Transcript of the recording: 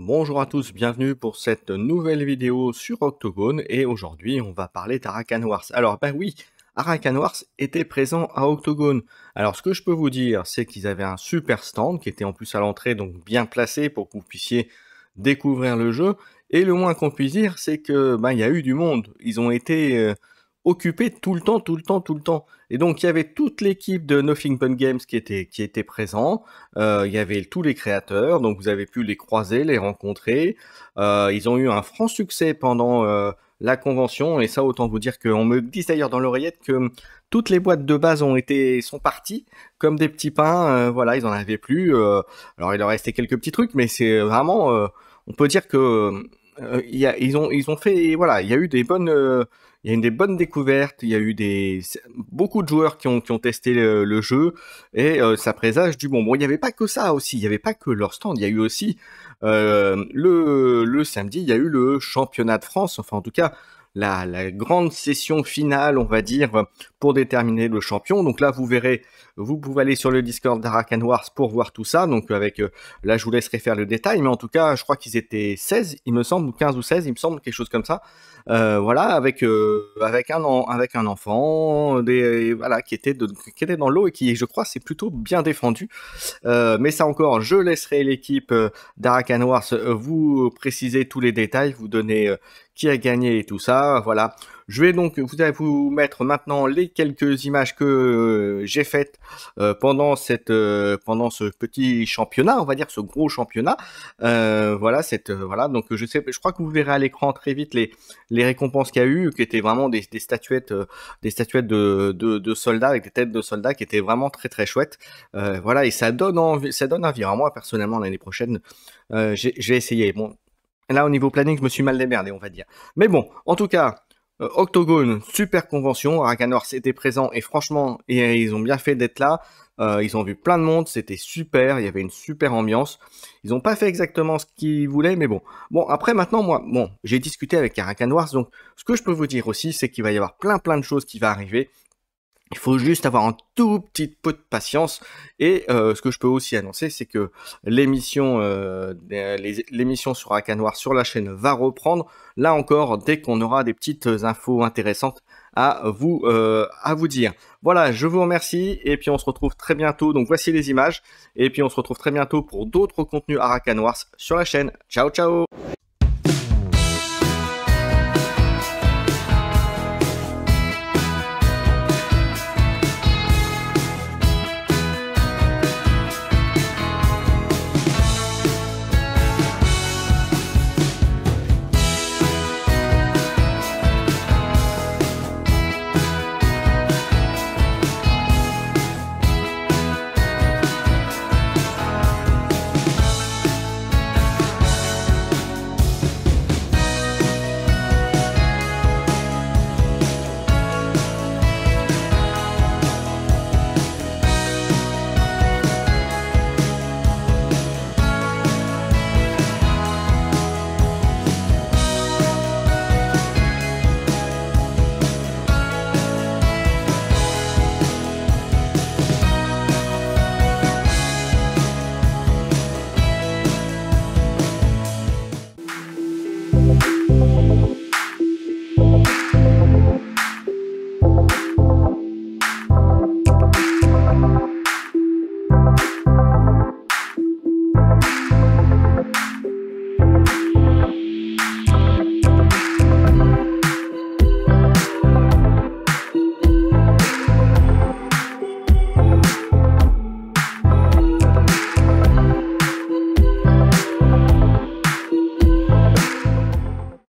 Bonjour à tous, bienvenue pour cette nouvelle vidéo sur Octogone et aujourd'hui on va parler d'Arakan Wars. Alors ben oui, Arakan Wars était présent à Octogone. Alors ce que je peux vous dire, c'est qu'ils avaient un super stand qui était en plus à l'entrée, donc bien placé pour que vous puissiez découvrir le jeu. Et le moins qu'on puisse dire, c'est que ben il y a eu du monde. Ils ont été occupés tout le temps. Et donc il y avait toute l'équipe de Nothing But Games qui était présent. Il y avait tous les créateurs, donc vous avez pu les croiser, les rencontrer. Ils ont eu un franc succès pendant la convention, et ça autant vous dire qu'on me dit d'ailleurs dans l'oreillette que toutes les boîtes de base sont parties comme des petits pains. Voilà, ils en avaient plus. Alors il leur restait quelques petits trucs, mais c'est vraiment, on peut dire que ils ont fait, voilà, il y a eu des bonnes. Il y a eu des bonnes découvertes, il y a eu beaucoup de joueurs qui ont testé le jeu et ça présage du bon. Bon, il n'y avait pas que ça aussi, il n'y avait pas que leur stand, il y a eu aussi le samedi, il y a eu le championnat de France, enfin en tout cas la grande session finale, on va dire, pour déterminer le champion. Donc là, vous verrez, vous pouvez aller sur le Discord d'Arakan Wars pour voir tout ça. Donc là, je vous laisserai faire le détail, mais en tout cas, je crois qu'ils étaient 16, il me semble, ou 15 ou 16, il me semble, quelque chose comme ça. Voilà, avec un enfant, voilà, qui était dans l'eau et qui, je crois, c'est plutôt bien défendu. Mais ça encore, je laisserai l'équipe d'Arakan Wars vous préciser tous les détails, vous donner qui a gagné et tout ça. Voilà. Je vais donc vous mettre maintenant les quelques images que j'ai faites pendant ce petit championnat, on va dire ce gros championnat. Voilà, voilà. Donc je crois que vous verrez à l'écran très vite les récompenses qu'il y a eu, qui étaient vraiment des statuettes de soldats avec des têtes de soldats qui étaient vraiment très chouettes. Voilà, et ça donne envie. Alors moi personnellement l'année prochaine, j'ai essayé. Bon, là au niveau planning, je me suis mal démerdé, on va dire. Mais bon, en tout cas. Octogone, super convention, Arakan Wars était présent et franchement, ils ont bien fait d'être là. Ils ont vu plein de monde, c'était super, il y avait une super ambiance. Ils n'ont pas fait exactement ce qu'ils voulaient, mais bon. Bon, après maintenant, moi, bon, j'ai discuté avec Arakan Wars, donc ce que je peux vous dire aussi, c'est qu'il va y avoir plein de choses qui vont arriver. Il faut juste avoir un tout petit peu de patience. Et ce que je peux aussi annoncer, c'est que l'émission sur Arakan Wars sur la chaîne va reprendre. Là encore, dès qu'on aura des petites infos intéressantes à vous dire. Voilà, je vous remercie et puis on se retrouve très bientôt. Donc voici les images et puis on se retrouve très bientôt pour d'autres contenus Arakan Wars sur la chaîne. Ciao ciao.